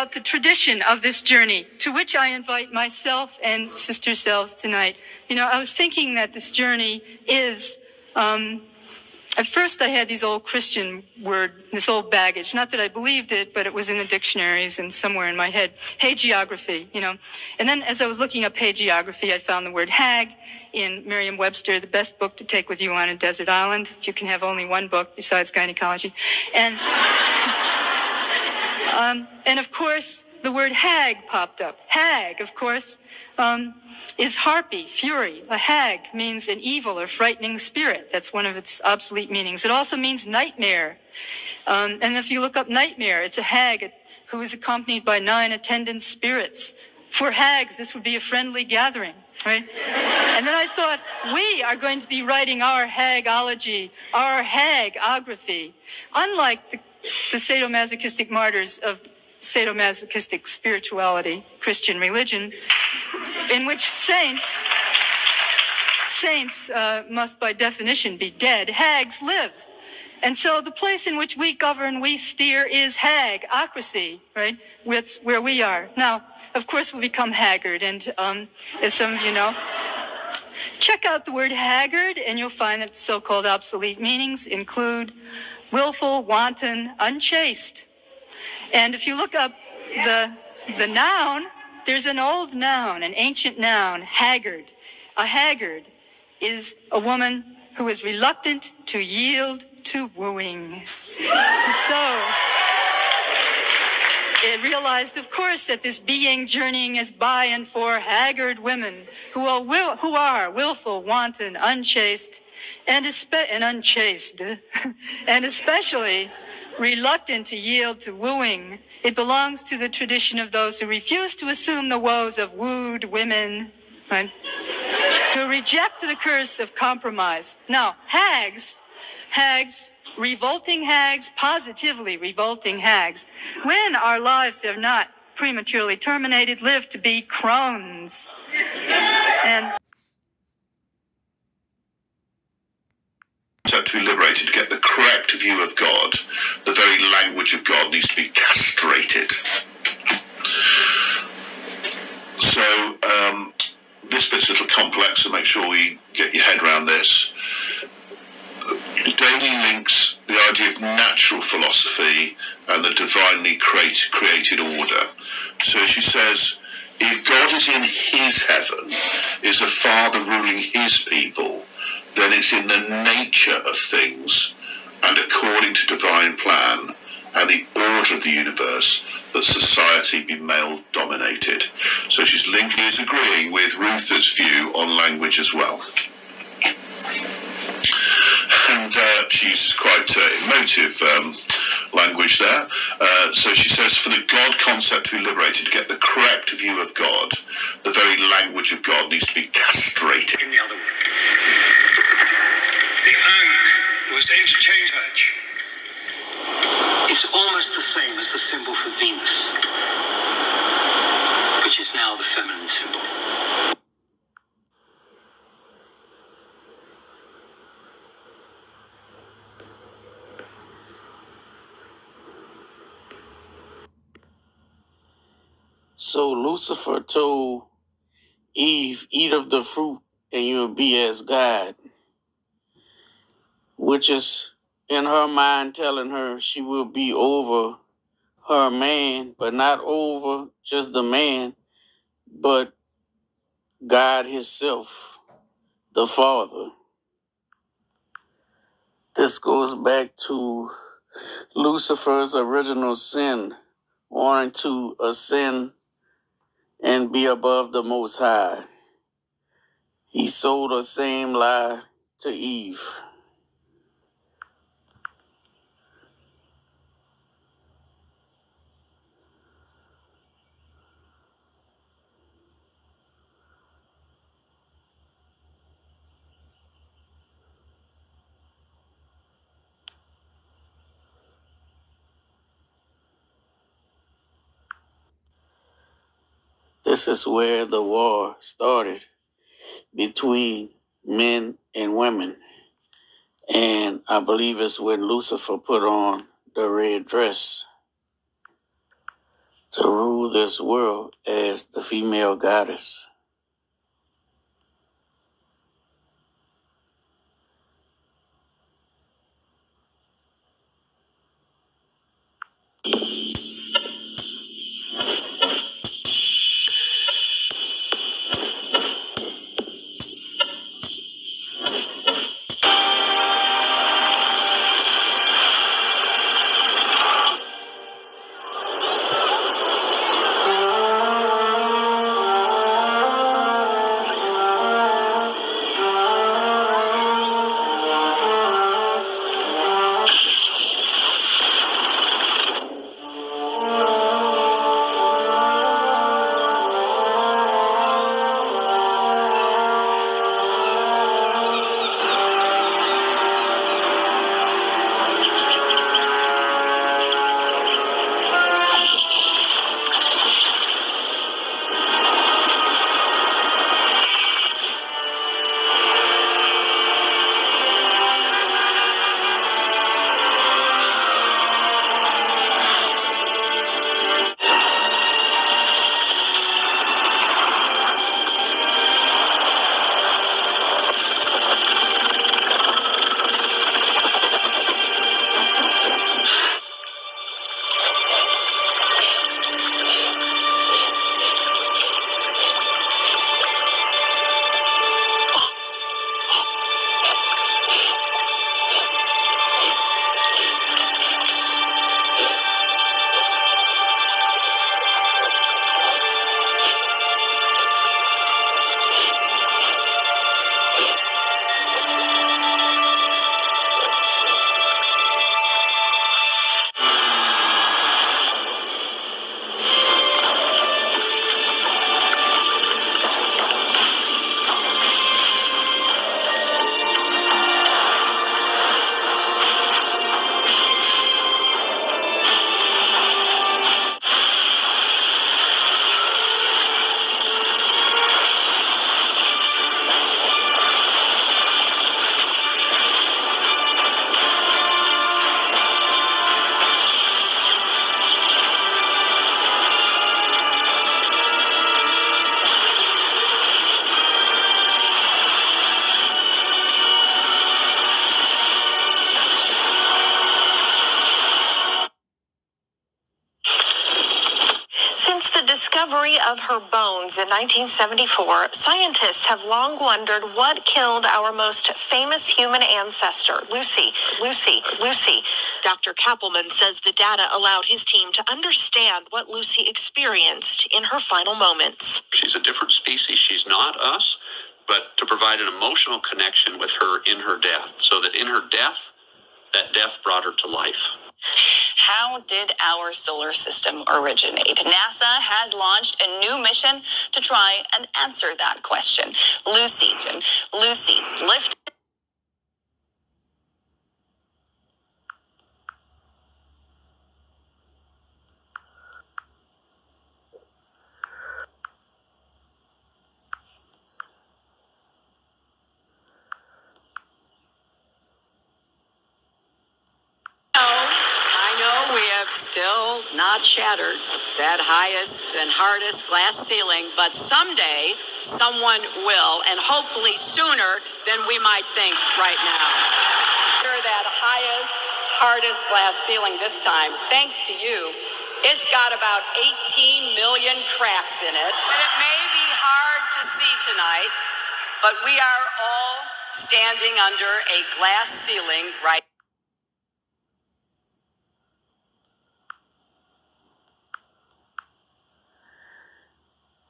about the tradition of this journey, to which I invite myself and sister selves tonight. You know, I was thinking that this journey is, at first I had these old Christian this old baggage. Not that I believed it, but it was in the dictionaries and somewhere in my head. Hagiography, you know. And then as I was looking up hagiography, I found the word hag in Merriam-Webster, the best book to take with you on a desert island, if you can have only one book besides gynecology. And of course, the word hag popped up. Hag, of course, is harpy, fury. A hag means an evil or frightening spirit. That's one of its obsolete meanings. It also means nightmare. And if you look up nightmare, it's a hag who is accompanied by 9 attendant spirits. For hags, this would be a friendly gathering, right? And then I thought, we are going to be writing our hagology, our hagography. Unlike the sadomasochistic martyrs of sadomasochistic spirituality, Christian religion, in which saints must by definition be dead, hags live. And so the place in which we govern, we steer is hagocracy, right? It's where we are. Now, of course, we'll become haggard, and as some of you know, check out the word haggard, and you'll find that so-called obsolete meanings include willful, wanton, unchaste. And if you look up the noun, there's an old noun, an ancient noun, haggard. A haggard is a woman who is reluctant to yield to wooing. So it realized, of course, that this being journeying is by and for haggard women who are willful, wanton, unchaste, and unchaste, and especially reluctant to yield to wooing. It belongs to the tradition of those who refuse to assume the woes of wooed women, right? Who reject the curse of compromise. Now, hags, revolting hags, positively revolting hags, when our lives have not prematurely terminated, live to be crones. And to be liberated, to get the correct view of God, the very language of God needs to be castrated. So this bit's a little complex, so make sure we get your head around this. Daly links the idea of natural philosophy and the divinely created order. So she says, if God is in his heaven, is a father ruling his people, then it's in the nature of things and according to divine plan and the order of the universe that society be male-dominated. So she's agreeing with Ruther's view on language as well. And she uses quite emotive language there. So she says, for the God concept to be liberated, to get the correct view of God, the very language of God needs to be castrated. In the other way. The oak was interchange. It's almost the same as the symbol for Venus, which is now the feminine symbol. So Lucifer told Eve, eat of the fruit and you'll be as God, which is in her mind telling her she will be over her man, but not over just the man, but God himself, the Father. This goes back to Lucifer's original sin, wanting to ascend and be above the Most High. He sold the same lie to Eve. This is where the war started between men and women. And I believe it's when Lucifer put on the red dress to rule this world as the female goddess. Discovery of her bones in 1974, scientists have long wondered what killed our most famous human ancestor, Lucy. Dr. Kappelman says the data allowed his team to understand what Lucy experienced in her final moments. She's a different species. She's not us, but to provide an emotional connection with her in her death, so that in her death, that death brought her to life. How did our solar system originate? NASA has launched a new mission to try and answer that question. Lucy lifted. Still not shattered that highest and hardest glass ceiling, but someday someone will, and hopefully sooner than we might think right now. That highest, hardest glass ceiling this time, thanks to you, it's got about 18 million cracks in it. And it may be hard to see tonight, but we are all standing under a glass ceiling right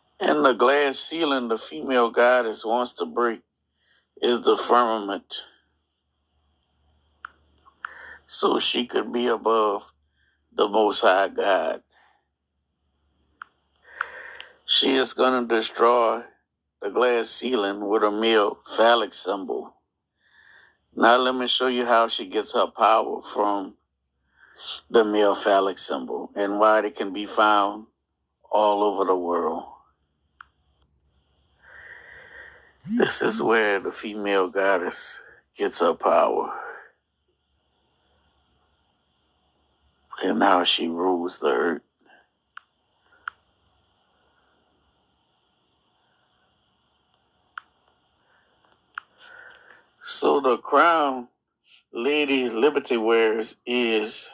now. And the glass ceiling the female goddess wants to break is the firmament, so she could be above the Most High God. She is going to destroy the glass ceiling with a male phallic symbol. Now let me show you how she gets her power from the male phallic symbol and why it can be found all over the world. This is where the female goddess gets her power and how she rules the earth. the crown Lady Liberty wears is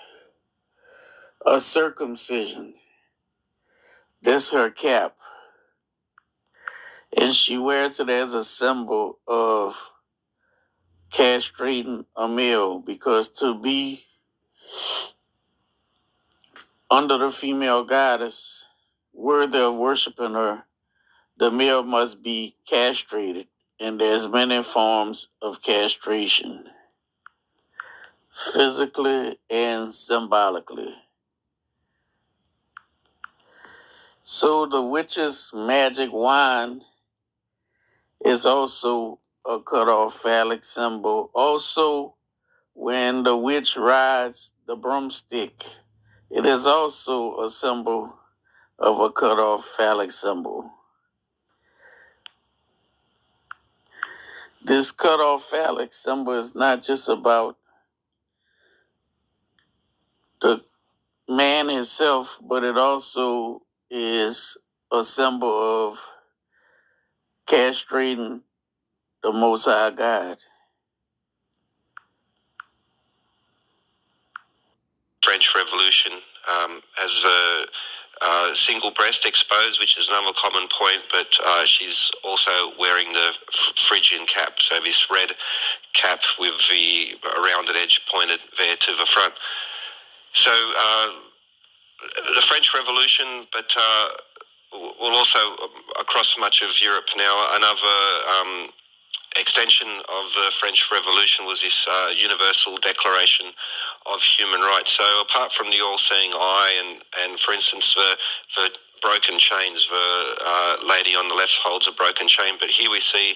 a circumcision. That's her cap. And she wears it as a symbol of castrating a male, because to be under the female goddess, worthy of worshiping her, the male must be castrated. And there's many forms of castration, physically and symbolically. So the witch's magic wand is also a cut-off phallic symbol. Also, when the witch rides the broomstick, it is also a symbol of a cut-off phallic symbol. This cut-off phallic symbol is not just about the man himself, but it also is a symbol of castrating the Most High God. French Revolution has the single breast exposed, which is another common point, but she's also wearing the Phrygian cap, so this red cap with the rounded edge pointed there to the front. So the French Revolution, but will also across much of Europe now. Another extension of the French Revolution was this Universal Declaration of Human Rights. So apart from the all-seeing eye and for instance, the broken chains, the lady on the left holds a broken chain, but here we see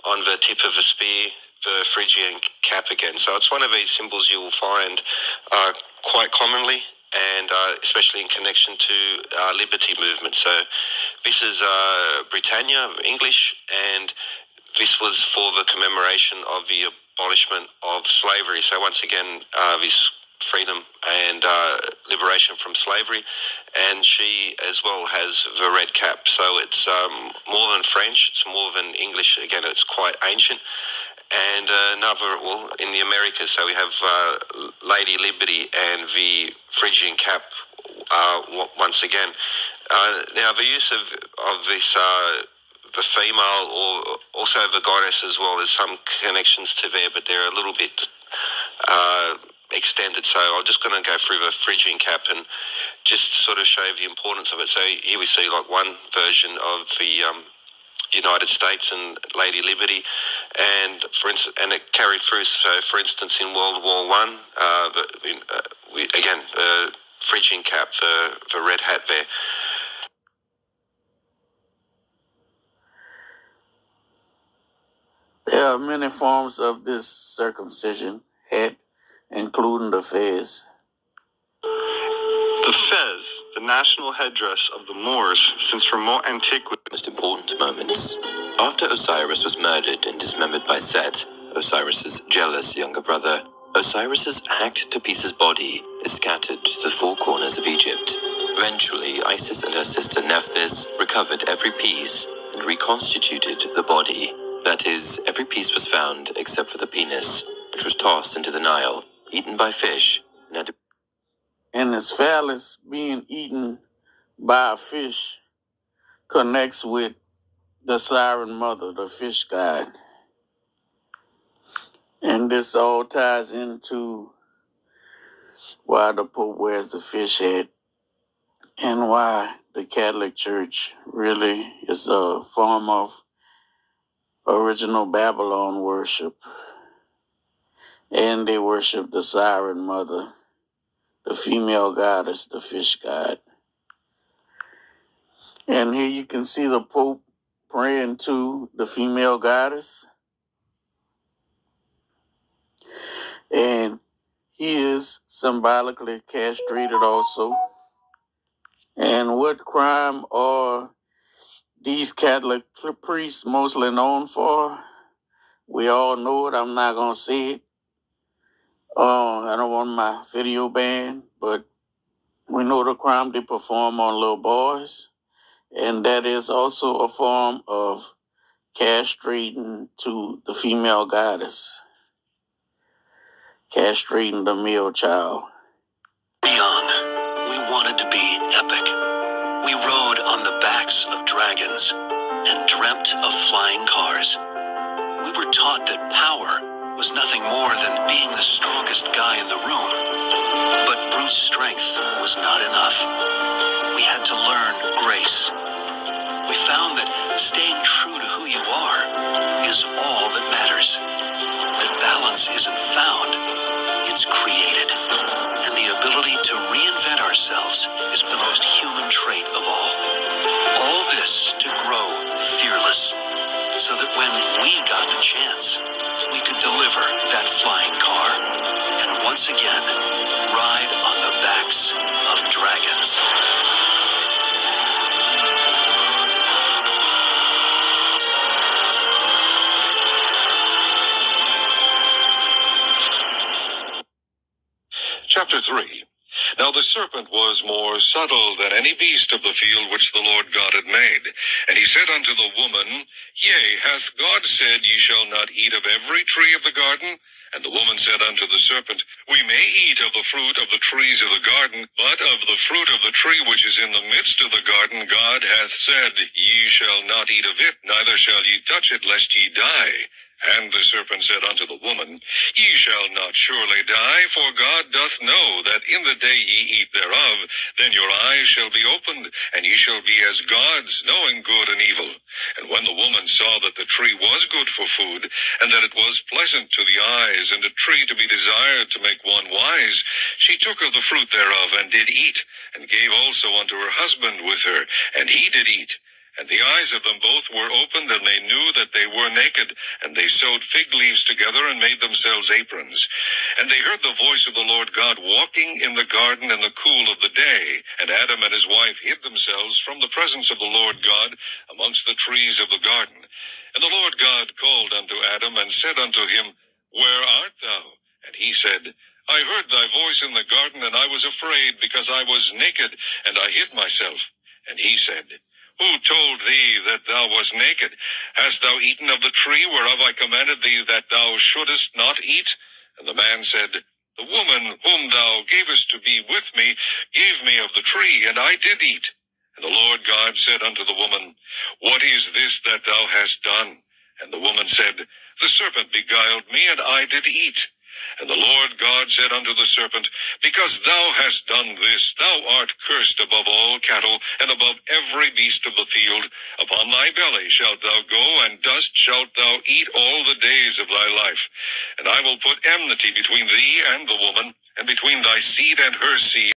on the tip of the spear the Phrygian cap again. So it's one of these symbols you will find quite commonly, and especially in connection to liberty movement. So this is Britannia, English, and this was for the commemoration of the abolishment of slavery. So once again, this freedom and liberation from slavery. And she as well has the red cap. So it's more than French, it's more than English. Again, it's quite ancient. And another, well, in the Americas, so we have Lady Liberty and the Phrygian cap once again. Now, the use of this the female, or also the goddess as well, there's some connections to there, but they're a little bit extended. So I'm just going to go through the Phrygian cap and just sort of show the importance of it. So here we see like one version of the United States and Lady Liberty, and for instance, and it carried through. So, for instance, in World War I, again, the Phrygian cap, the red hat there. There are many forms of this circumcision head, including the fez. The fez, the national headdress of the Moors since remote antiquity. Most important moments. After Osiris was murdered and dismembered by Set, Osiris's jealous younger brother, Osiris's hacked-to-pieces body is scattered to the four corners of Egypt. Eventually, Isis and her sister Nephthys recovered every piece and reconstituted the body. That is, every piece was found except for the penis, which was tossed into the Nile, eaten by fish, and its phallus being eaten by a fish connects with the siren mother, the fish god. And this all ties into why the Pope wears the fish head and why the Catholic Church really is a form of original Babylon worship. And they worship the siren mother, the female goddess, the fish god. And here you can see the Pope praying to the female goddess. And he is symbolically castrated also. And what crime are these Catholic priests mostly known for? We all know it. I'm not going to say it. I don't want my video banned, but we know the crime they perform on little boys. And that is also a form of castrating to the female goddess. castrating the male child. Young, we wanted to be epic. We rode on the backs of dragons and dreamt of flying cars. We were taught that power was nothing more than being the strongest guy in the room. But brute strength was not enough. We had to learn grace. We found that staying true to who you are is all that matters. That balance isn't found, it's created. And the ability to reinvent ourselves is the most human trait of all. All this to grow fearless, so that when we got the chance, we could deliver that flying car and once again ride on the backs of dragons. Chapter 3. Now the serpent was more subtle than any beast of the field which the Lord God had made. And he said unto the woman, Yea, hath God said, Ye shall not eat of every tree of the garden? And the woman said unto the serpent, We may eat of the fruit of the trees of the garden, but of the fruit of the tree which is in the midst of the garden God hath said, Ye shall not eat of it, neither shall ye touch it, lest ye die. And the serpent said unto the woman, Ye shall not surely die, for God doth know that in the day ye eat thereof, then your eyes shall be opened, and ye shall be as gods, knowing good and evil. And when the woman saw that the tree was good for food, and that it was pleasant to the eyes, and a tree to be desired to make one wise, she took of the fruit thereof, and did eat, and gave also unto her husband with her, and he did eat. And the eyes of them both were opened, and they knew that they were naked. And they sewed fig leaves together, and made themselves aprons. And they heard the voice of the Lord God walking in the garden in the cool of the day. And Adam and his wife hid themselves from the presence of the Lord God amongst the trees of the garden. And the Lord God called unto Adam, and said unto him, Where art thou? And he said, I heard thy voice in the garden, and I was afraid, because I was naked, and I hid myself. And he said, Who told thee that thou wast naked? Hast thou eaten of the tree whereof I commanded thee that thou shouldest not eat? And the man said, The woman whom thou gavest to be with me gave me of the tree, and I did eat. And the Lord God said unto the woman, What is this that thou hast done? And the woman said, The serpent beguiled me, and I did eat. And the Lord God said unto the serpent, Because thou hast done this, thou art cursed above all cattle, and above every beast of the field. Upon thy belly shalt thou go, and dust shalt thou eat all the days of thy life. And I will put enmity between thee and the woman, and between thy seed and her seed.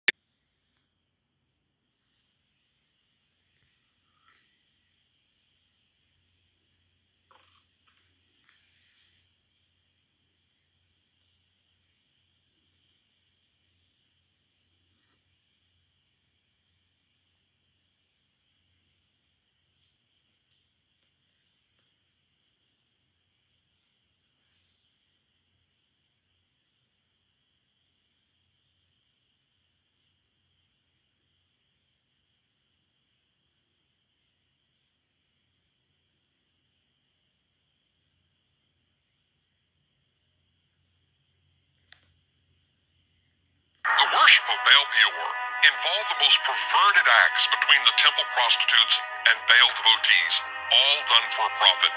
The worship of Baal Peor involved the most perverted acts between the temple prostitutes and Baal devotees, all done for a profit.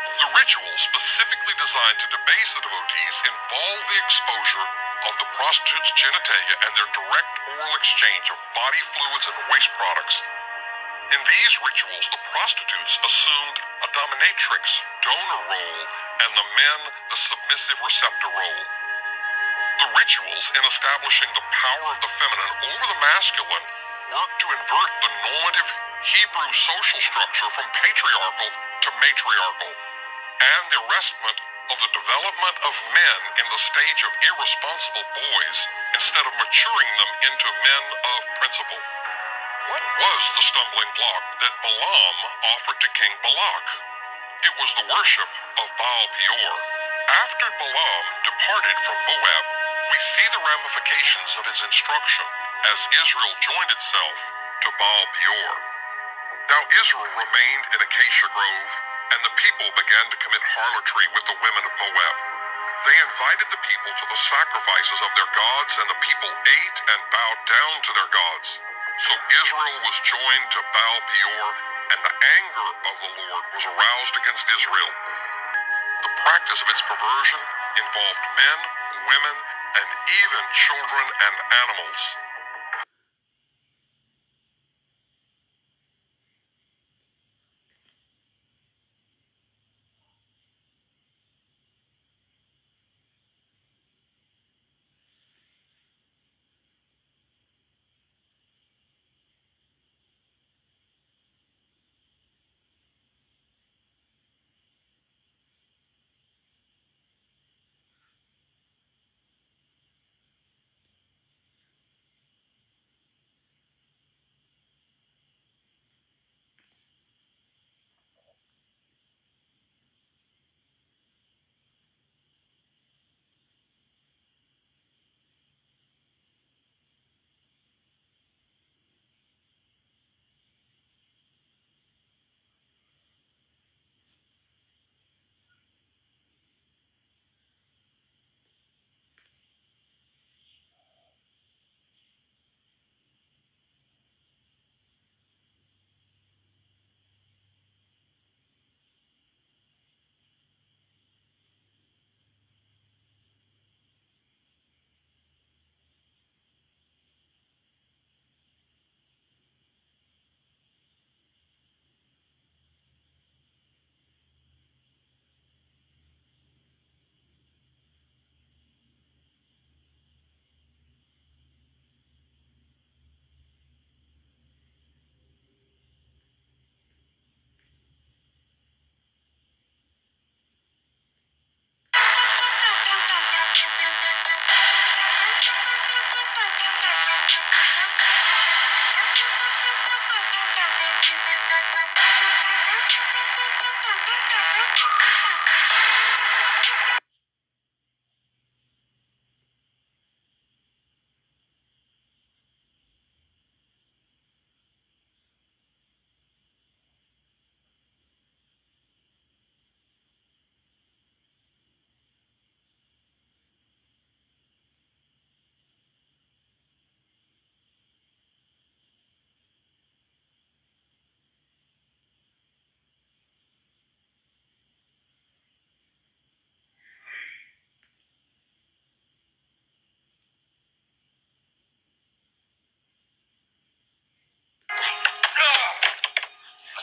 The rituals specifically designed to debase the devotees involved the exposure of the prostitutes' genitalia and their direct oral exchange of body fluids and waste products. In these rituals, the prostitutes assumed a dominatrix, donor role, and the men the submissive receptor role. The rituals in establishing the power of the feminine over the masculine worked to invert the normative Hebrew social structure from patriarchal to matriarchal, and the arrestment of the development of men in the stage of irresponsible boys instead of maturing them into men of principle. What was the stumbling block that Balaam offered to King Balak? It was the worship of Baal Peor. After Balaam departed from Moab, we see the ramifications of his instruction as Israel joined itself to Baal Peor. Now Israel remained in Acacia Grove, and the people began to commit harlotry with the women of Moab. They invited the people to the sacrifices of their gods, and the people ate and bowed down to their gods. So Israel was joined to Baal Peor, and the anger of the Lord was aroused against Israel. The practice of its perversion involved men, women, and even children and animals.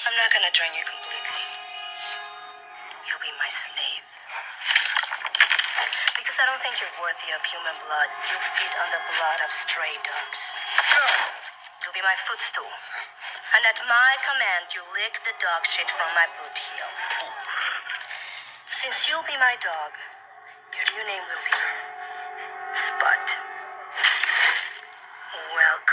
I'm not gonna drain you completely. You'll be my slave. Because I don't think you're worthy of human blood. You feed on the blood of stray dogs. You'll be my footstool. And at my command, you lick the dog shit from my boot heel. Since you'll be my dog, your new name will be Spud. Welcome.